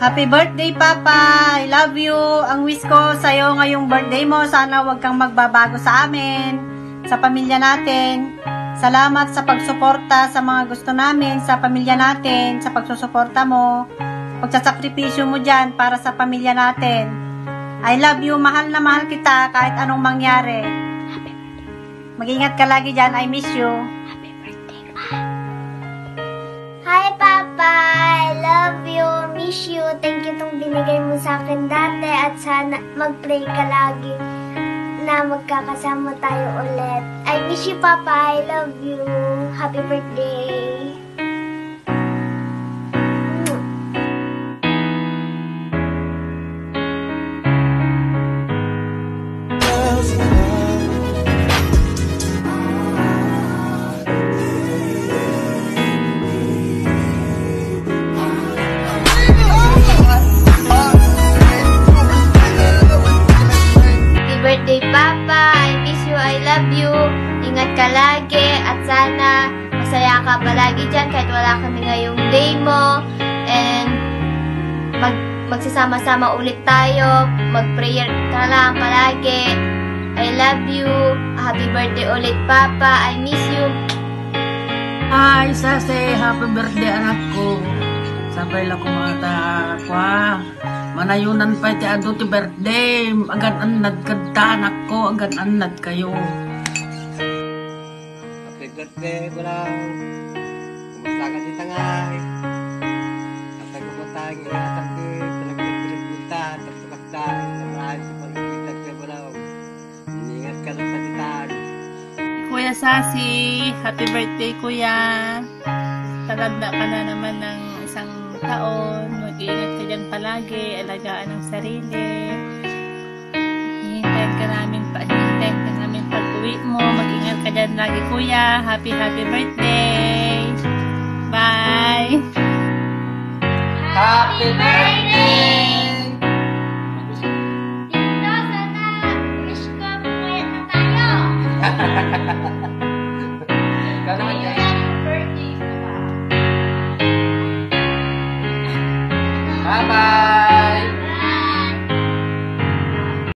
Happy birthday, Papa! I love you! Ang wish ko sa'yo ngayong birthday mo, sana huwag kang magbabago sa amin, sa pamilya natin. Salamat sa pagsuporta sa mga gusto namin, sa pamilya natin, sa pagsusuporta mo, pagsasakripisyo mo dyan para sa pamilya natin. I love you, mahal na mahal kita kahit anong mangyari. Mag-ingat ka lagi dyan, I miss you. Happy birthday, Ma. Hi, Papa! I love you, miss you. Thank you itong binigay mo sa akin dati at sana mag-pray ka lagi na magkakasama tayo ulit. I miss you, Papa. I love you. Happy birthday. Ingat ka lagi at sana masaya ka palagi dyan kahit wala kami ngayong day mo, and magsasama-sama ulit tayo, mag-prayer ka lang palagi. I love you. Happy birthday ulit, Papa. I miss you. Ay, Sase, happy birthday anak ko. Sabay lang kumata kwa. Manayunan pa iti ado ti birthday. Agad anad kadta anak ko, agad anad kayo. Birthday ko lang. Kumusta ka si Tangay? At nagpapatay ng iatap ko, pinagpagpunta, tapos marami sa pagpagpunta ko lang. Ingat ka lang sa titan. Kuya Sasi, happy birthday kuya. Tatanda ka na naman ng isang taon. Mag-iingat ka dyan palagi, alagaan ang sarili. Hintayin ka namin pag-uwi mo. Mag-ingat ka dyan lagi kuya. Happy birthday. Bye. Happy birthday! Tito, sana wish ko pumuyat na tayo. Ikaw naman